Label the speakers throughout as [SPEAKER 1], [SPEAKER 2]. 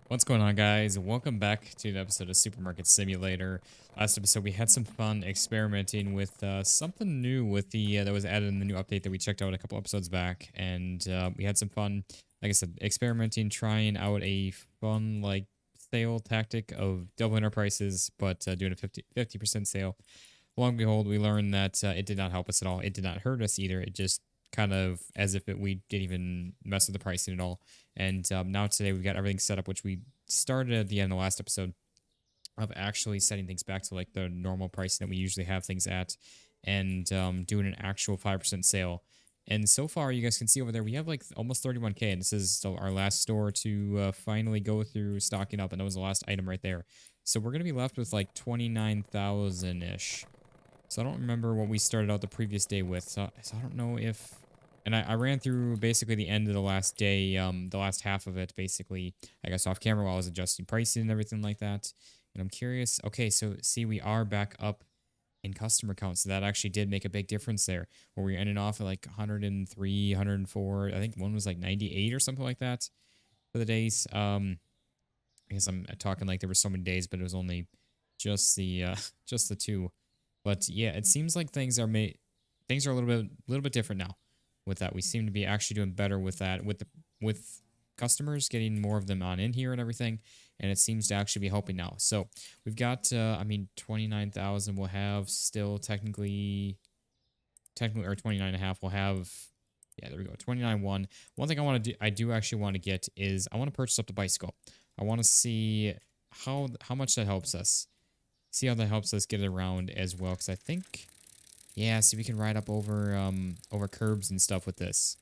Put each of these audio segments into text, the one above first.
[SPEAKER 1] What's going on, guys? Welcome back to the episode of Supermarket Simulator. Last episode, we had some fun experimenting with something new with the that was added in the new update that we checked out a couple episodes back, and we had some fun, like I said, experimenting, trying out a fun sale tactic of doubling our prices, but doing a 50% sale. Lo and behold, we learned that it did not help us at all. It did not hurt us either. It just kind of as if we didn't even mess with the pricing at all. And now today we've got everything set up, which we started at the end of the last episode of actually setting things back to like the normal pricing that we usually have things at, and doing an actual 5% sale. And so far, you guys can see over there, we have like almost 31K, and this is our last store to finally go through stocking up, and that was the last item right there. So we're going to be left with like 29,000-ish. So I don't remember what we started out the previous day with. So I don't know if... And I ran through basically the end of the last day, the last half of it, basically, I guess off camera while I was adjusting pricing and everything like that. And I'm curious. Okay, so see, we are back up in customer count. So that actually did make a big difference there, where we ended off at like 103, 104. I think one was like 98 or something like that for the days. I guess I'm talking like there were so many days, but it was only just the just the two. But yeah, it seems like things are a little bit different now with that. We seem to be actually doing better with that, with customers, getting more of them on in here and everything, and it seems to actually be helping now. So we've got I mean 29,000 we'll have still technically or 29 and a half we'll have. Yeah, there we go. 29.1. One thing I do actually want to get is I want to purchase up the bicycle. I want to see how much that helps us. See how that helps us get it around as well, because I think, yeah, see, we can ride up over curbs and stuff with this.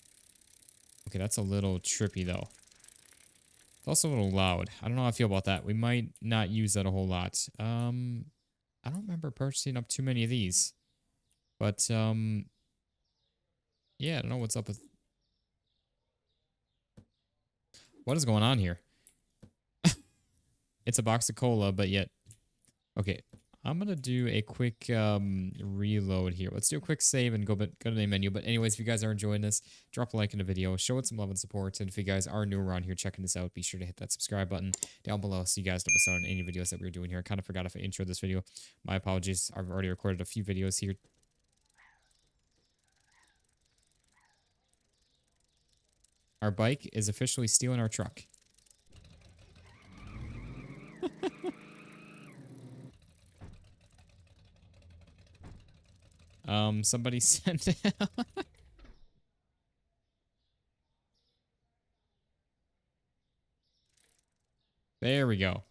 [SPEAKER 1] Okay, that's a little trippy though. It's also a little loud. I don't know how I feel about that. We might not use that a whole lot. I don't remember purchasing up too many of these, but yeah, I don't know what's up with what is going on here. It's a box of cola, but yet, okay. I'm going to do a quick reload here. Let's do a quick save and go to the menu. But anyways, if you guys are enjoying this, drop a like in the video. Show it some love and support. And if you guys are new around here checking this out, be sure to hit that subscribe button down below so you guys don't miss out on any videos that we're doing here. I kind of forgot if I introed this video. My apologies. I've already recorded a few videos here. Our bike is officially stealing our truck. Somebody sent it. There we go. All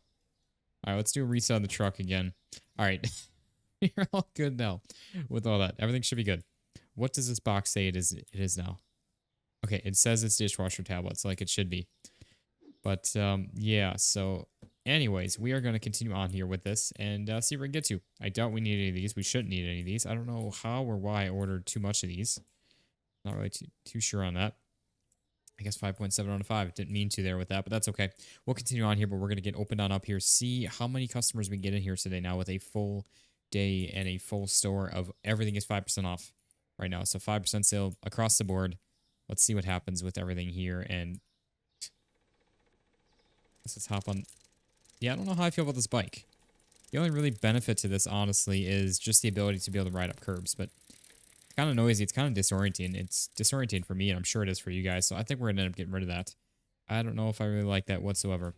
[SPEAKER 1] right, let's do a reset on the truck again. All right. You're all good now with all that. Everything should be good. What does this box say it is now? Okay, it says it's dishwasher tablets like it should be. But yeah, so anyways, we are going to continue on here with this and see where we can get to. I doubt we need any of these. We shouldn't need any of these. I don't know how or why I ordered too much of these. Not really too sure on that. I guess 5.7 out of 5. Didn't mean to there with that, but that's okay. We'll continue on here, but we're going to get opened on up here. See how many customers we get in here today now with a full day and a full store of everything is 5% off right now. So 5% sale across the board. Let's see what happens with everything here. And let's hop on. Yeah, I don't know how I feel about this bike. The only really benefit to this, honestly, is just the ability to be able to ride up curbs. But it's kind of noisy. It's kind of disorienting. It's disorienting for me, and I'm sure it is for you guys. So I think we're going to end up getting rid of that. I don't know if I really like that whatsoever.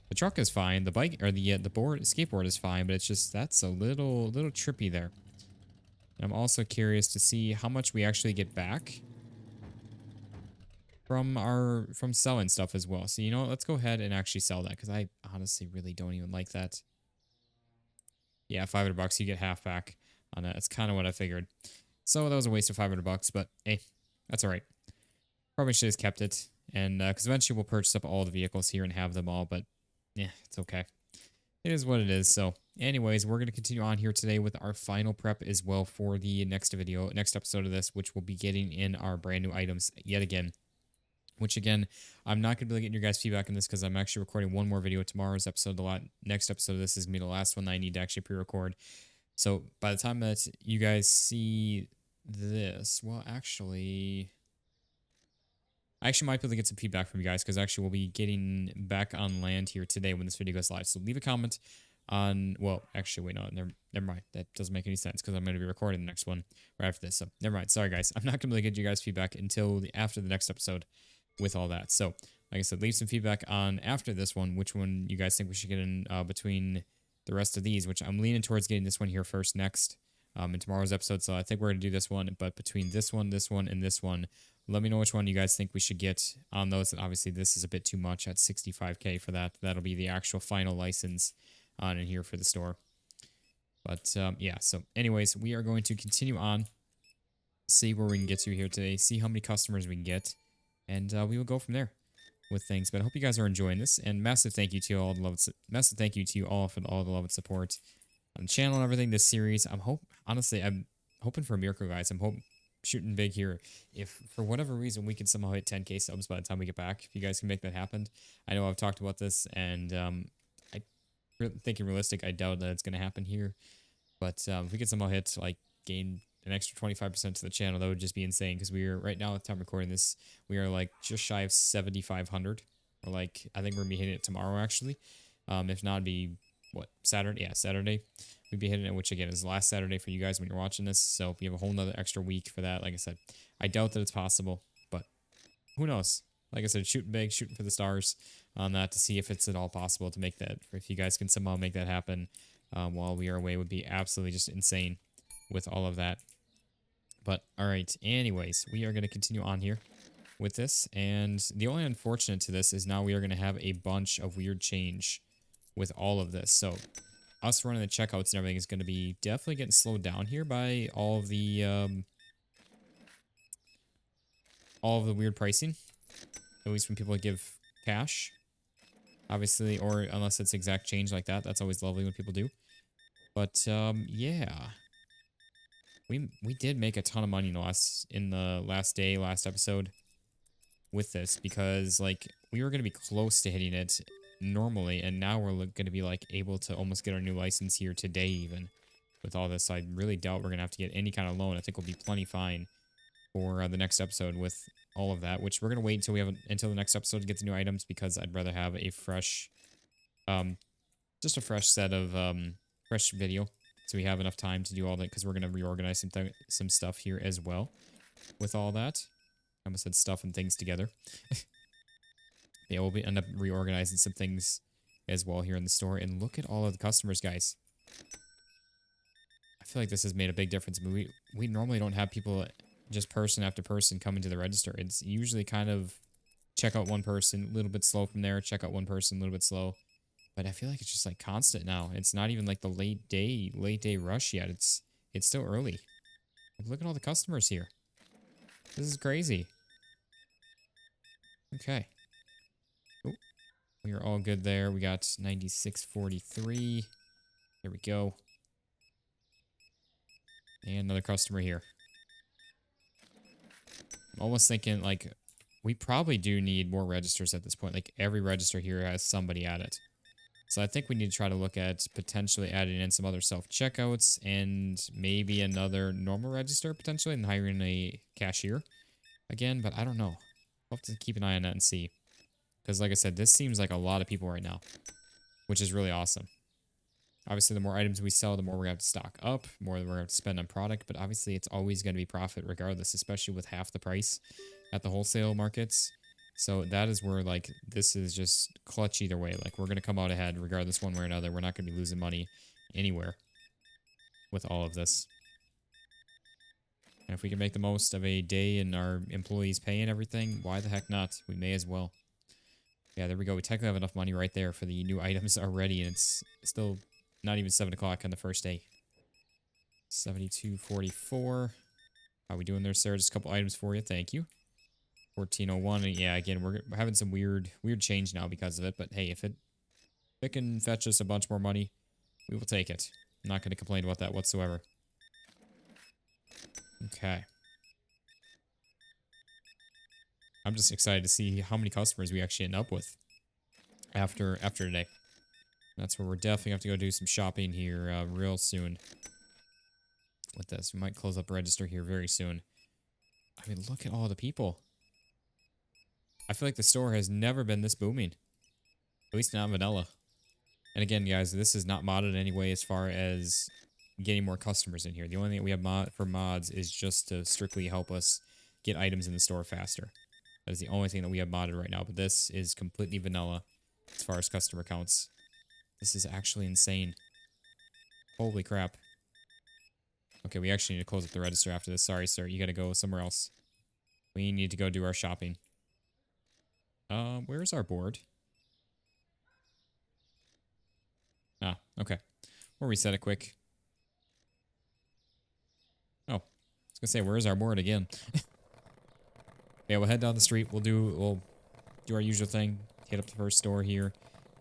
[SPEAKER 1] The truck is fine. The bike or the skateboard is fine, but it's just that's a little trippy there. And I'm also curious to see how much we actually get back from selling stuff as well. So you know what? Let's go ahead and actually sell that because I honestly really don't even like that. Yeah, $500 you get half back on that. That's kind of what I figured. So that was a waste of $500, but hey, that's all right. Probably should have kept it, and because eventually we'll purchase up all the vehicles here and have them all. But yeah, it's okay. It is what it is. So anyways, we're going to continue on here today with our final prep as well for the next episode of this, which will be getting in our brand new items yet again. Which again, I'm not going to be getting your guys' feedback on this because I'm actually recording one more video tomorrow's episode. Next episode of this is going to be the last one that I need to actually pre-record. So by the time that you guys see this, well, actually, I actually might be able to get some feedback from you guys because actually we'll be getting back on land here today when this video goes live. So leave a comment on, well, actually, wait, no, never mind. That doesn't make any sense because I'm going to be recording the next one right after this. So never mind. Sorry, guys. I'm not going to be able to get you guys feedback until after the next episode with all that. So like I said, leave some feedback on after this one, which one you guys think we should get in between the rest of these, which I'm leaning towards getting this one here first next in tomorrow's episode. So I think we're going to do this one, but between this one, and this one, let me know which one you guys think we should get on those. And obviously, this is a bit too much at 65K for that. That'll be the actual final license on in here for the store. But yeah, so anyways, we are going to continue on, see where we can get to here today, see how many customers we can get, and we will go from there with things. But I hope you guys are enjoying this, and massive thank you to all the love, massive thank you to you all for all the love and support on the channel and everything. This series, I'm hoping for a miracle, guys. I'm shooting big here. If for whatever reason we can somehow hit 10K subs by the time we get back, if you guys can make that happen. I know I've talked about this, and thinking realistic, I doubt that it's going to happen here. But if we could somehow hit, like, gain an extra 25% to the channel, that would just be insane. Because we are, right now, at the time recording this, we are, like, just shy of 7,500. Or, like, I think we're going to be hitting it tomorrow, actually. If not, it'd be, what, Saturday? Yeah, Saturday. We'd be hitting it, which, again, is last Saturday for you guys when you're watching this. So if you have a whole nother extra week for that, like I said, I doubt that it's possible. But who knows? Like I said, shooting big, shooting for the stars on that to see if it's at all possible to make that. If you guys can somehow make that happen while we are away, would be absolutely just insane with all of that. But all right, anyways, we are going to continue on here with this. And the only unfortunate to this is now we are going to have a bunch of weird change with all of this. So us running the checkouts and everything is going to be definitely getting slowed down here by all of the weird pricing. At least when people give cash, obviously, or unless it's exact change like that. That's always lovely when people do. But yeah, we did make a ton of money in the last episode with this, because like we were gonna be close to hitting it normally, and now we're gonna be like able to almost get our new license here today even. With all this, I really doubt we're gonna have to get any kind of loan. I think we'll be plenty fine for the next episode with all of that, which we're gonna wait until the next episode to get the new items, because I'd rather have a fresh, just a fresh set of fresh video, so we have enough time to do all that, because we're gonna reorganize some stuff here as well with all that. I almost said stuff and things together. Yeah, we'll end up reorganizing some things as well here in the store. And look at all of the customers, guys. I feel like this has made a big difference. I mean, we normally don't have people just person after person coming to the register. It's usually kind of check out one person, a little bit slow from there, check out one person, a little bit slow. But I feel like it's just like constant now. It's not even like the late day rush yet. It's still early. Look at all the customers here. This is crazy. Okay. Oh, we are all good there. We got 96.43. There we go. And another customer here. I'm almost thinking, like, we probably do need more registers at this point. Like, every register here has somebody at it. So I think we need to try to look at potentially adding in some other self-checkouts and maybe another normal register, potentially, and hiring a cashier again. But I don't know. We'll have to keep an eye on that and see. Because, like I said, this seems like a lot of people right now, which is really awesome. Obviously, the more items we sell, the more we're going to have to stock up, more we're going to have to spend on product. But obviously, it's always going to be profit regardless, especially with half the price at the wholesale markets. So that is where, like, this is just clutch either way. Like, we're going to come out ahead regardless one way or another. We're not going to be losing money anywhere with all of this. And if we can make the most of a day and our employees pay and everything, why the heck not? We may as well. Yeah, there we go. We technically have enough money right there for the new items already, and it's still not even 7 o'clock on the first day. 72.44. How we doing there, sir? Just a couple items for you. Thank you. 14.01. And yeah, again, we're having some weird change now because of it. But hey, if it can fetch us a bunch more money, we will take it. I'm not going to complain about that whatsoever. Okay. I'm just excited to see how many customers we actually end up with after today. That's where we're definitely going to have to go do some shopping here real soon with this. We might close up register here very soon. I mean, look at all the people. I feel like the store has never been this booming. At least not vanilla. And again, guys, this is not modded anyway as far as getting more customers in here. The only thing we have for mods is just to strictly help us get items in the store faster. That is the only thing that we have modded right now. But this is completely vanilla as far as customer counts. This is actually insane. Holy crap. Okay, we actually need to close up the register after this. Sorry, sir. You gotta go somewhere else. We need to go do our shopping. Where's our board? Ah, okay. We'll reset it quick. Oh, I was gonna say, where's our board again? Yeah, we'll head down the street. We'll do our usual thing. Hit up the first store here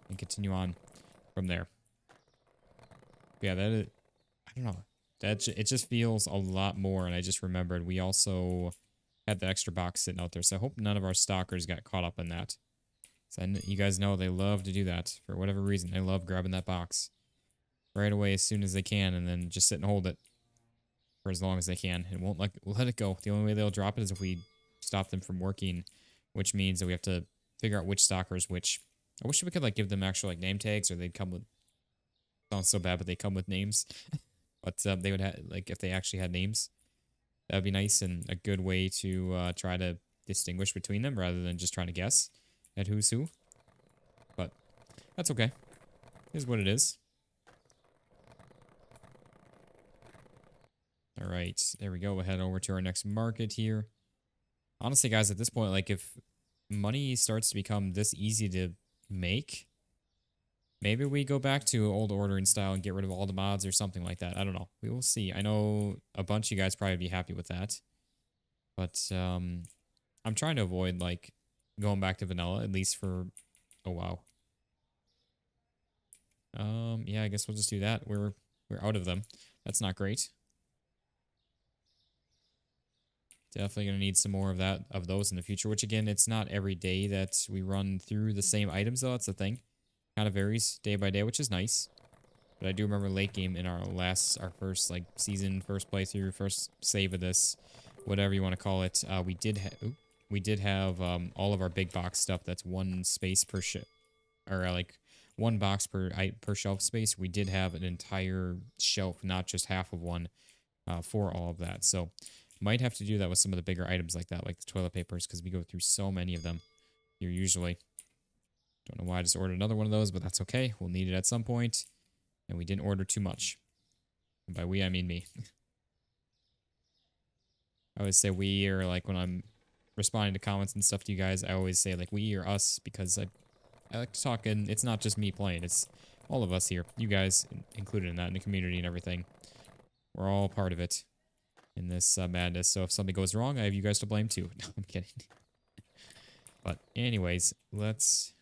[SPEAKER 1] and continue on from there. But yeah, that is, I don't know. It just feels a lot more. And I just remembered we also had the extra box sitting out there. So I hope none of our stalkers got caught up in that. So you guys know they love to do that for whatever reason. They love grabbing that box right away as soon as they can and then just sit and hold it for as long as they can. And won't let it go. The only way they'll drop it is if we stop them from working, which means that we have to figure out which stalkers which. I wish we could like give them actual like name tags, or they'd come with. Sounds so bad, but they come with names. But they would have like if they actually had names, that would be nice and a good way to try to distinguish between them rather than just trying to guess at who's who. But that's okay. It is what it is. All right, there we go. We'll head over to our next market here. Honestly, guys, at this point, like if money starts to become this easy to make, maybe we go back to old ordering style and get rid of all the mods or something like that. I don't know. We will see. I know a bunch of you guys probably be happy with that. But I'm trying to avoid like going back to vanilla, at least for a while. Yeah, I guess we'll just do that. We're out of them. That's not great. Definitely going to need some more of those in the future, which again, it's not every day that we run through the same items, though. That's the thing. Kind of varies day by day, which is nice. But I do remember late game in our first like season, first playthrough, first save of this, whatever you want to call it. We did have all of our big box stuff. That's one space per or like one box per shelf space. We did have an entire shelf, not just half of one, for all of that. So might have to do that with some of the bigger items like that, like the toilet papers, because we go through so many of them here usually. Don't know why I just ordered another one of those, but that's okay. We'll need it at some point. And we didn't order too much. And by we, I mean me. I always say we, or like when I'm responding to comments and stuff to you guys, I always say like we or us, because I like to talk, and it's not just me playing. It's all of us here. You guys included in that, in the community and everything. We're all part of it in this madness. So if something goes wrong, I have you guys to blame too. No, I'm kidding. But anyways, let's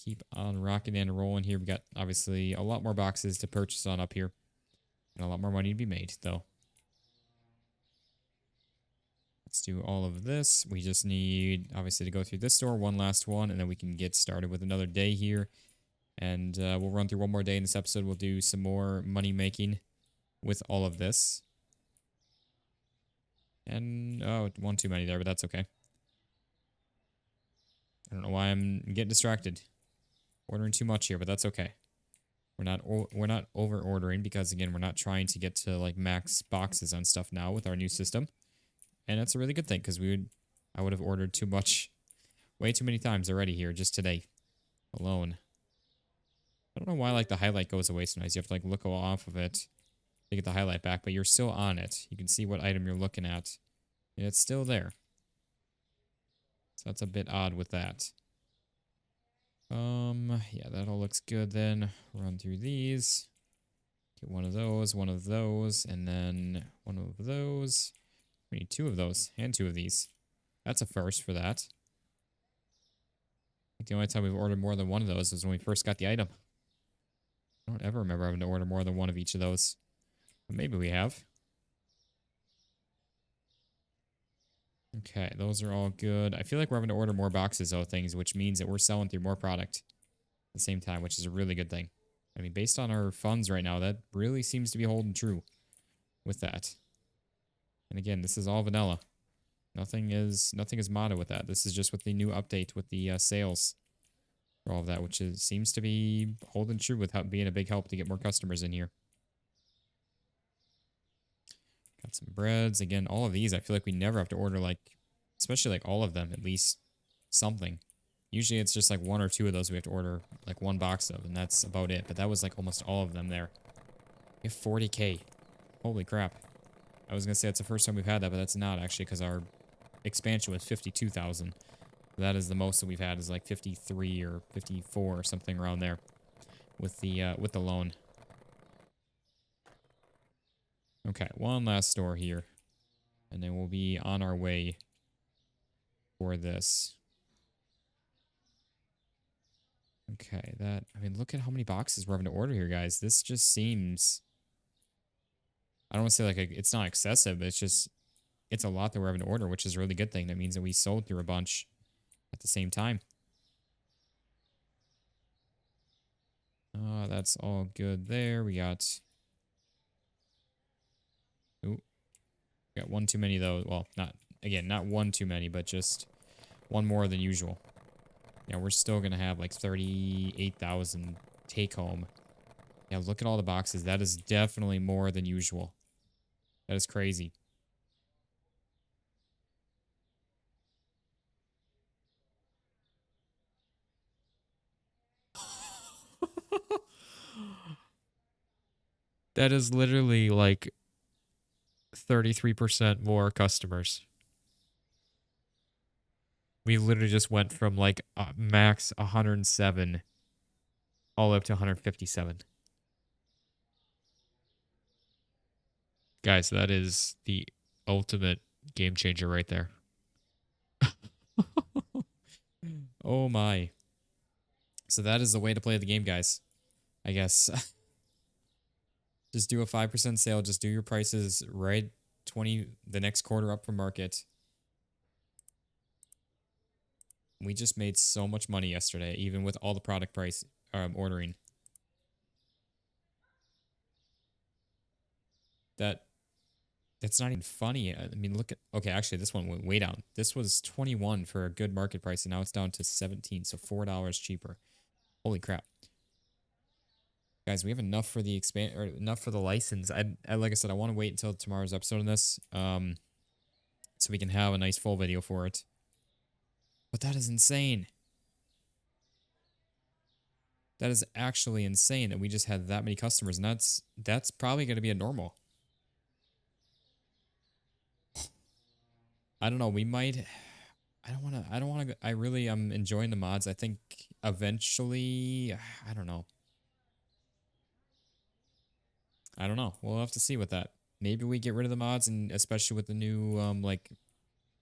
[SPEAKER 1] keep on rocking and rolling here. We got obviously a lot more boxes to purchase on up here. And a lot more money to be made, though. Let's do all of this. We just need, obviously, to go through this store, one last one, and then we can get started with another day here. And we'll run through one more day in this episode. We'll do some more money making with all of this. And, oh, one too many there, but that's okay. I don't know why I'm getting distracted. Ordering too much here, but that's okay. We're not over ordering because again, we're not trying to get to like max boxes on stuff now with our new system. And that's a really good thing because I would have ordered too much way too many times already here just today alone. I don't know why like the highlight goes away sometimes. You have to like look off of it to get the highlight back, but you're still on it. You can see what item you're looking at. And it's still there. So that's a bit odd with that. Yeah, that all looks good then. Run through these. Get one of those, and then one of those. We need two of those and two of these. That's a first for that. I think the only time we've ordered more than one of those was when we first got the item. I don't ever remember having to order more than one of each of those. But maybe we have. Okay, those are all good. I feel like we're having to order more boxes of things, which means that we're selling through more product at the same time, which is a really good thing. I mean, based on our funds right now, that really seems to be holding true with that. And again, this is all vanilla. Nothing is modded with that. This is just with the new update with the sales for all of that, which seems to be holding true with being a big help to get more customers in here. Got some breads. Again, all of these, I feel like we never have to order, like, especially like all of them, at least something. Usually it's just like one or two of those we have to order like one box of, and that's about it. But that was like almost all of them there. We have 40K. Holy crap. I was going to say it's the first time we've had that, but that's not actually, because our expansion was 52,000. That is the most that we've had, is like 53 or 54 or something around there with the loan. Okay, one last store here, and then we'll be on our way for this. Okay, I mean, look at how many boxes we're having to order here, guys. This just seems, I don't want to say like it's not excessive, but it's a lot that we're having to order, which is a really good thing. That means that we sold through a bunch at the same time. That's all good there. We got, ooh, we got one too many though. Well, not one too many, but just one more than usual. Yeah, we're still going to have like 38,000 take home. Yeah, look at all the boxes. That is definitely more than usual. That is crazy. That is literally like 33% more customers. We literally just went from like max 107 all the way up to 157. Guys, that is the ultimate game changer right there. Oh my. So that is the way to play the game, guys. I guess. Just do a 5% sale. Just do your prices right the next quarter up from market. We just made so much money yesterday, even with all the product price ordering. That's not even funny. I mean, look at, okay, actually this one went way down. This was 21 for a good market price, and now it's down to 17, so $4 cheaper. Holy crap. Guys, we have enough for the enough for the license. I like I said, I want to wait until tomorrow's episode on this, so we can have a nice full video for it. But that is insane. That is actually insane that we just had that many customers, and that's probably going to be a normal. I don't know. We might. I don't want to. I really am enjoying the mods. I think eventually, I don't know. I don't know. We'll have to see with that. Maybe we get rid of the mods, and especially with the new like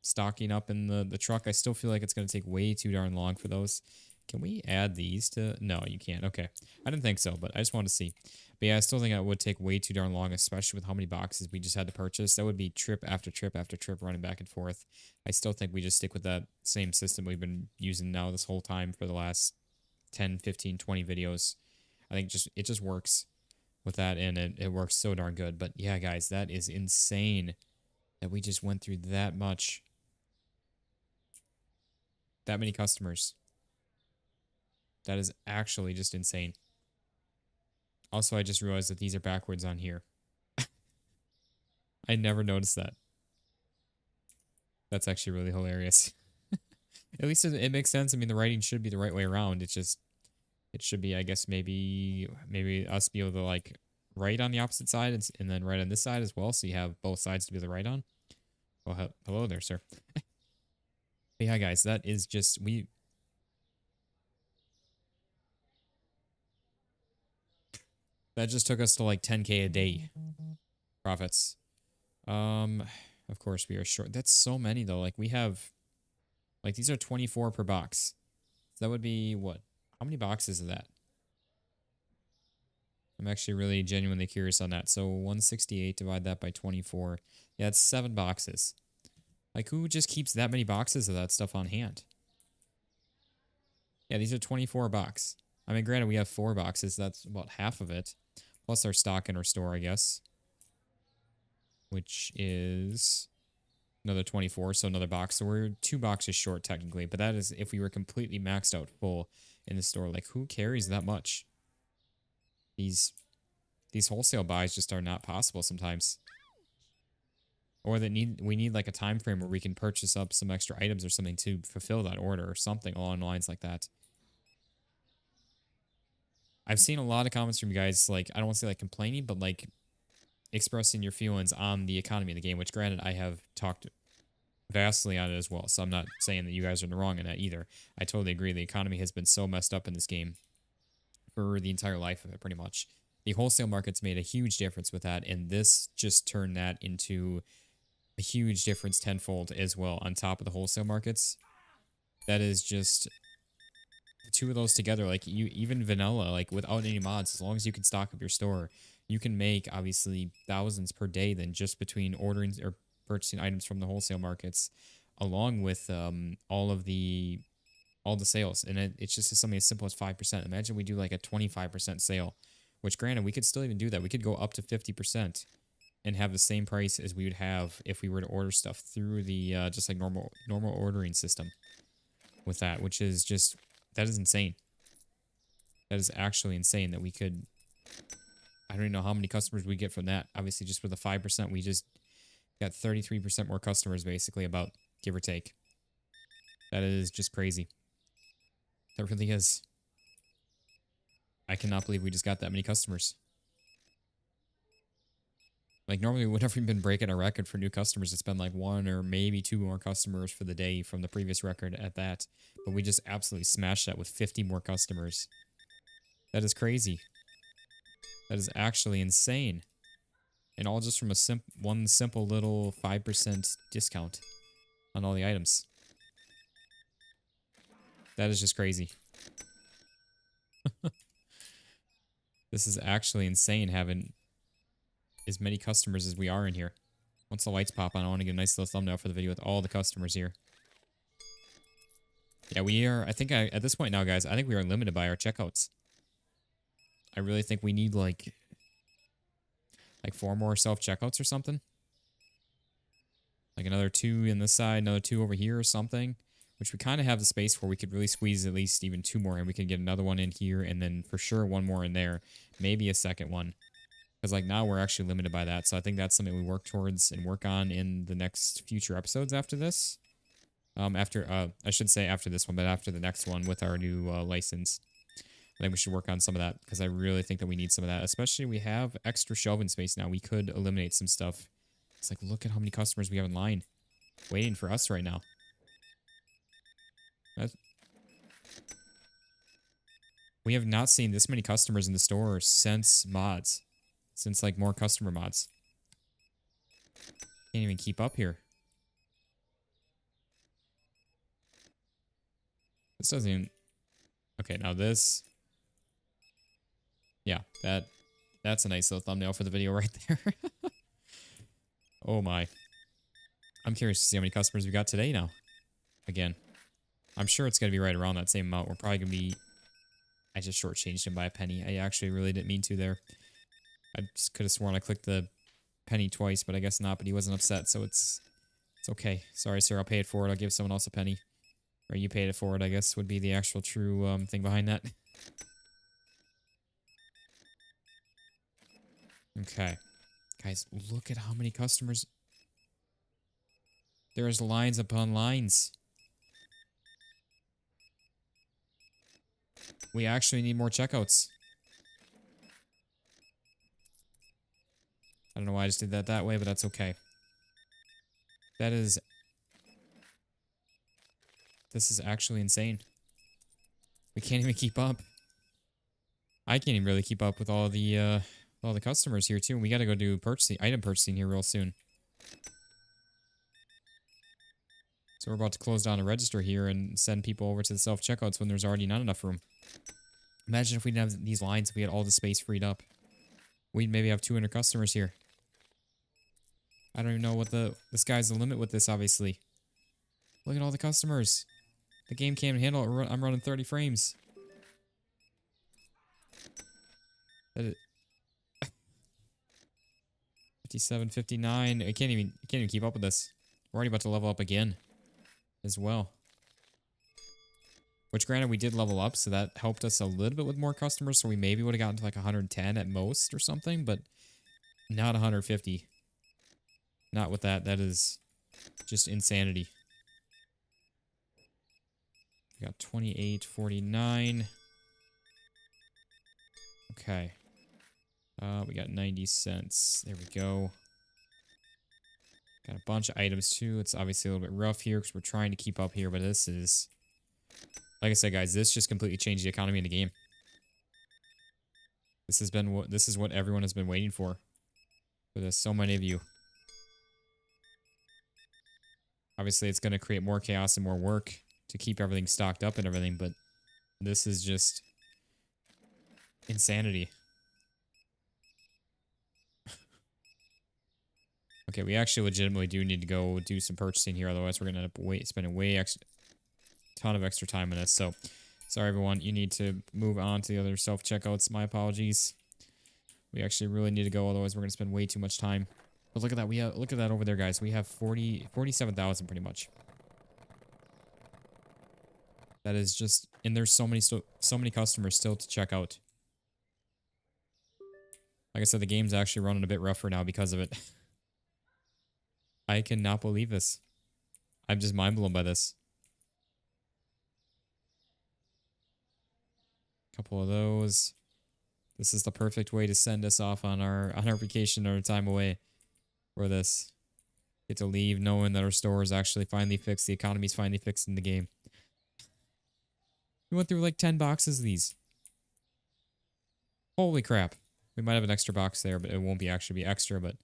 [SPEAKER 1] stocking up in the truck, I still feel like it's going to take way too darn long for those. Can we add these to? No, you can't. Okay. I didn't think so, but I just wanted to see. But yeah, I still think it would take way too darn long, especially with how many boxes we just had to purchase. That would be trip after trip after trip running back and forth. I still think we just stick with that same system we've been using now this whole time for the last 10, 15, 20 videos. I think it just works with that, and it works so darn good. But yeah, guys, that is insane that we just went through that much. That many customers. That is actually just insane. Also, I just realized that these are backwards on here. I never noticed that. That's actually really hilarious. At least it makes sense. I mean, the writing should be the right way around. It should be, I guess, maybe us be able to like write on the opposite side and then write on this side as well, so you have both sides to be able to write on. Well, hello there, sir. But yeah, guys, that is just that just took us to like 10K a day profits. Of course we are short. That's so many though. Like we have, like these are 24 per box. So that would be what? How many boxes is that? I'm actually really genuinely curious on that. So 168, divide that by 24. Yeah, it's 7 boxes. Like who just keeps that many boxes of that stuff on hand? Yeah, these are 24 a box. I mean, granted, we have 4 boxes. That's about half of it. Plus our stock in our store, I guess. Which is Another 24, so another box. So we're 2 boxes short technically, but that is if we were completely maxed out full in the store. Like, who carries that much? These wholesale buys just are not possible sometimes. Or that we need like a time frame where we can purchase up some extra items or something to fulfill that order or something along the lines like that. I've seen a lot of comments from you guys, like, I don't want to say like complaining, but like expressing your feelings on the economy of the game, which granted I have talked vastly on it as well. So I'm not saying that you guys are in the wrong in that either. I totally agree. The economy has been so messed up in this game for the entire life of it, pretty much. The wholesale market's made a huge difference with that, and this just turned that into a huge difference tenfold as well on top of the wholesale markets. That is just the two of those together. Like, you even vanilla, like without any mods, as long as you can stock up your store, you can make obviously thousands per day then just between ordering or purchasing items from the wholesale markets, along with all the sales. And it's just something as simple as 5%. Imagine we do like a 25% sale, which granted we could still even do that. We could go up to 50% and have the same price as we would have if we were to order stuff through the just like normal ordering system with that, which is just, that is insane. That is actually insane that we could, I don't even know how many customers we get from that. Obviously, just with the 5%, we just got 33% more customers, basically, about, give or take. That is just crazy. That really is. I cannot believe we just got that many customers. Like, normally, whenever we've been breaking a record for new customers, it's been like 1 or maybe 2 more customers for the day from the previous record at that. But we just absolutely smashed that with 50 more customers. That is crazy. That is actually insane. And all just from one simple little 5% discount on all the items. That is just crazy. This is actually insane having as many customers as we are in here. Once the lights pop on, I want to get a nice little thumbnail for the video with all the customers here. Yeah, we are, I think at this point now, guys, I think we are limited by our checkouts. I really think we need like 4 more self-checkouts or something. Like another 2 in this side, another 2 over here or something. Which we kind of have the space for. We could really squeeze at least even 2 more. And we could get another one in here. And then for sure 1 more in there. Maybe a second one. Because like now we're actually limited by that. So I think that's something we work towards and work on in the next future episodes after this. I should say after this one, but after the next one with our new license. I think we should work on some of that. Because I really think that we need some of that. Especially we have extra shelving space now. We could eliminate some stuff. It's like, look at how many customers we have in line. Waiting for us right now. We have not seen this many customers in the store since mods. Since, like, more customer mods. Can't even keep up here. This doesn't even... Okay, now this... Yeah, that's a nice little thumbnail for the video right there. Oh, my. I'm curious to see how many customers we got today now. Again. I'm sure it's going to be right around that same amount. We're probably going to be... I just shortchanged him by a penny. I actually really didn't mean to there. I just could have sworn I clicked the penny twice, but I guess not. But he wasn't upset, so it's okay. Sorry, sir. I'll pay it forward. I'll give someone else a penny. Or you paid it forward, I guess, would be the actual true thing behind that. Okay. Guys, look at how many customers... There's lines upon lines. We actually need more checkouts. I don't know why I just did that way, but that's okay. That is... This is actually insane. We can't even keep up. I can't even really keep up with all the customers here, too. We gotta go do item purchasing here real soon. So we're about to close down a register here and send people over to the self-checkouts when there's already not enough room. Imagine if we didn't have these lines, if we had all the space freed up. We'd maybe have 200 customers here. I don't even know what the sky's the limit with this, obviously. Look at all the customers. The game can't handle it. I'm running 30 frames. That is 57, 59. I can't even keep up with this. We're already about to level up again as well. Which, granted, we did level up, so that helped us a little bit with more customers, so we maybe would have gotten to like 110 at most or something, but not 150. Not with that. That is just insanity. We got 28.49. Okay. We got 90 cents. There we go. Got a bunch of items too. It's obviously a little bit rough here because we're trying to keep up here, but this is... Like I said, guys, this just completely changed the economy in the game. This is what everyone has been waiting for. For this, so many of you. Obviously, it's going to create more chaos and more work to keep everything stocked up and everything, but this is just insanity. Okay, we actually legitimately do need to go do some purchasing here, otherwise we're going to end up spending ton of extra time on this. So, sorry everyone, you need to move on to the other self-checkouts. My apologies. We actually really need to go, otherwise we're going to spend way too much time. But look at that, look at that over there, guys. We have 47,000 pretty much. That is just, and there's so many customers still to check out. Like I said, the game's actually running a bit rougher now because of it. I cannot believe this. I'm just mind blown by this. Couple of those. This is the perfect way to send us off on our vacation or time away for this. Get to leave knowing that our store is actually finally fixed. The economy's finally fixed in the game. We went through like 10 boxes of these. Holy crap. We might have an extra box there, but it won't actually be extra, but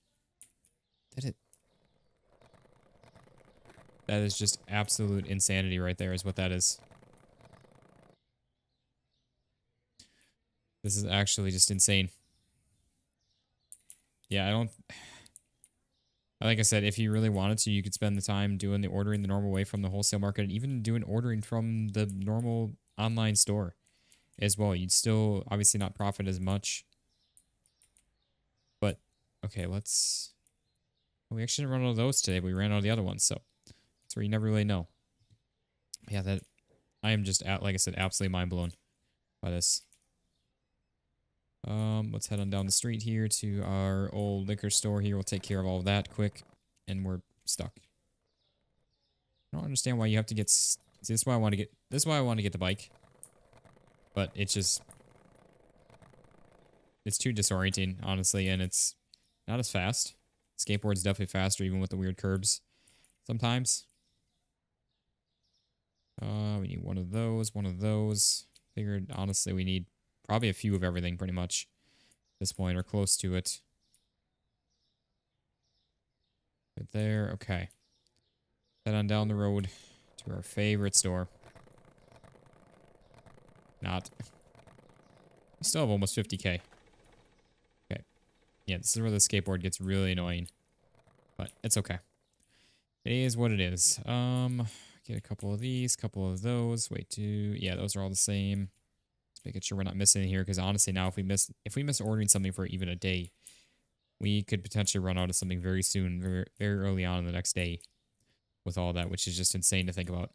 [SPEAKER 1] that is just absolute insanity right there is what that is. This is actually just insane. Yeah, like I said, if you really wanted to, you could spend the time doing the ordering the normal way from the wholesale market, and even doing ordering from the normal online store as well. You'd still obviously not profit as much. But, okay, we actually didn't run out of those today, but we ran out of the other ones, so that's where you never really know. Yeah, I am just, like I said, absolutely mind blown by this. Let's head on down the street here to our old liquor store here. We'll take care of all of that quick, and we're stuck. I don't understand why you have to get... See, this is why I want to get the bike. But it's just... It's too disorienting, honestly, and it's not as fast. Skateboard's definitely faster, even with the weird curbs sometimes. We need one of those. Figured, honestly, we need probably a few of everything, pretty much, at this point, or close to it. Right there, okay. Head on down the road to our favorite store. Not. We still have almost 50k. Okay. Yeah, this is where the skateboard gets really annoying. But it's okay. It is what it is. Get a couple of these, couple of those. Wait, yeah, those are all the same. Just making sure we're not missing here, because honestly now if we miss ordering something for even a day, we could potentially run out of something very soon, very, very early on in the next day with all that, which is just insane to think about.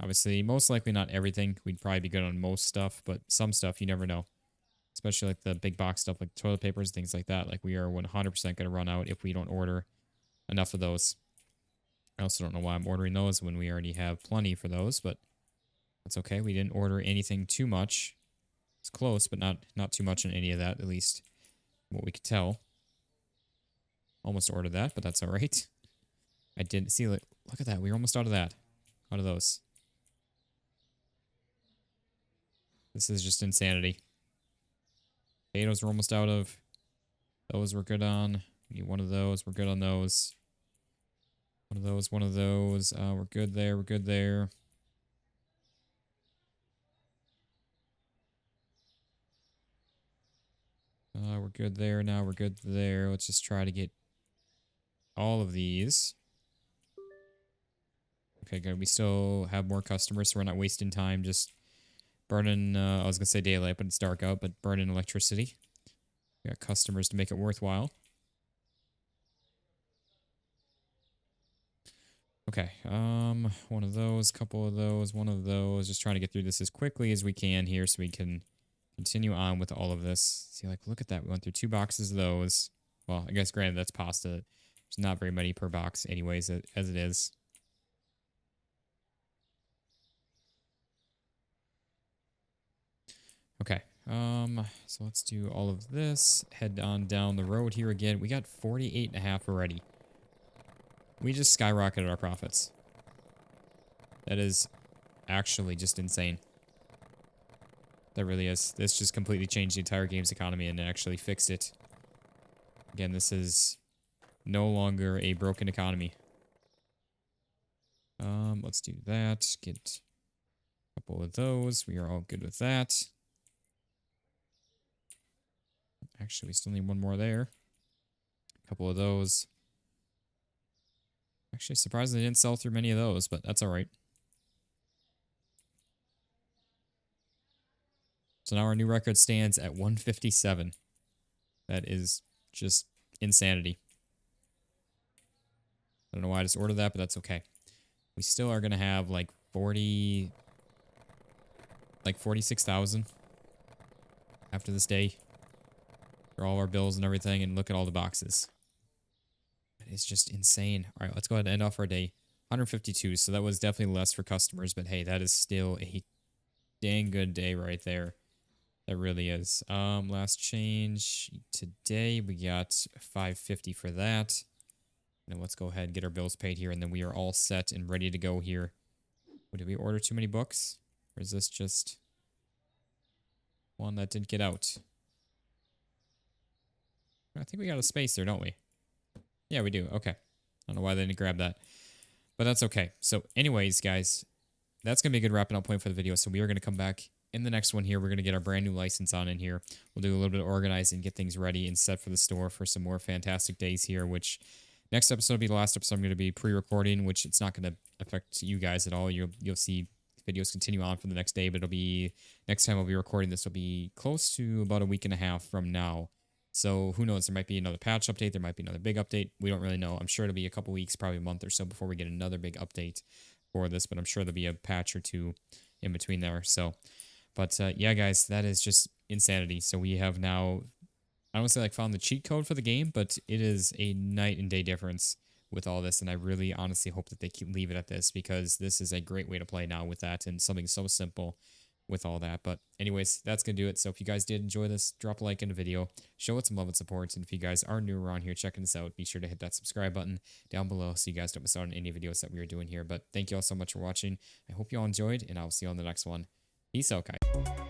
[SPEAKER 1] Obviously, most likely not everything. We'd probably be good on most stuff, but some stuff you never know. Especially like the big box stuff like toilet papers, things like that. Like we are 100% going to run out if we don't order enough of those. I also don't know why I'm ordering those when we already have plenty for those, but that's okay. We didn't order anything too much. It's close, but not too much in any of that, at least what we could tell. Almost ordered that, but that's all right. I didn't see, look at that. We were almost out of that. Out of those. This is just insanity. Potatoes we're almost out of. Those we're good on. We need one of those. We're good on those. One of those. We're good there. We're good there. We're good there. Now we're good there. Let's just try to get all of these. Okay, good. We still have more customers, so we're not wasting time just burning, I was going to say daylight, but it's dark out, but burning electricity. We got customers to make it worthwhile. Okay, one of those, couple of those, one of those. Just trying to get through this as quickly as we can here so we can continue on with all of this. See, like, look at that. We went through 2 boxes of those. Well, I guess granted that's pasta. There's not very many per box anyways, as it is. Okay, so let's do all of this. Head on down the road here again. We got 48.5 already. We just skyrocketed our profits. That is actually just insane. That really is. This just completely changed the entire game's economy and actually fixed it. Again, this is no longer a broken economy. Let's do that. Get a couple of those. We are all good with that. Actually, we still need one more there. A couple of those. Actually, surprisingly, didn't sell through many of those, but that's all right. So now our new record stands at 157. That is just insanity. I don't know why I just ordered that, but that's okay. We still are going to have like 46,000 after this day for all our bills and everything, and look at all the boxes. It's just insane. All right, let's go ahead and end off our day. 152, so that was definitely less for customers, but hey, that is still a dang good day right there. That really is. Last change today, we got 550 for that. And let's go ahead and get our bills paid here, and then we are all set and ready to go here. Oh, did we order too many books? Or is this just one that didn't get out? I think we got a space there, don't we? Yeah, we do. Okay. I don't know why they didn't grab that. But that's okay. So anyways, guys, that's going to be a good wrapping up point for the video. So we are going to come back in the next one here. We're going to get our brand new license on in here. We'll do a little bit of organizing, get things ready and set for the store for some more fantastic days here, which next episode will be the last episode I'm going to be pre-recording, which it's not going to affect you guys at all. You'll see videos continue on for the next day, but it'll be, next time I'll be recording this will be close to about a week and a half from now. So who knows, there might be another patch update, there might be another big update. We don't really know. I'm sure it'll be a couple weeks, probably a month or so before we get another big update for this, but I'm sure there'll be a patch or two in between there. So, but yeah, guys, that is just insanity. So we have now, I don't want to say like found the cheat code for the game, but it is a night and day difference with all this, and I really honestly hope that they leave it at this, because this is a great way to play now with that and something so simple with all that. But anyways, that's gonna do it. So if you guys did enjoy this, drop a like in the video, show it some love and support, and if you guys are new around here checking this out, be sure to hit that subscribe button down below so you guys don't miss out on any videos that we are doing here. But thank you all so much for watching. I hope you all enjoyed, and I'll see you on the next one. Peace out, guys.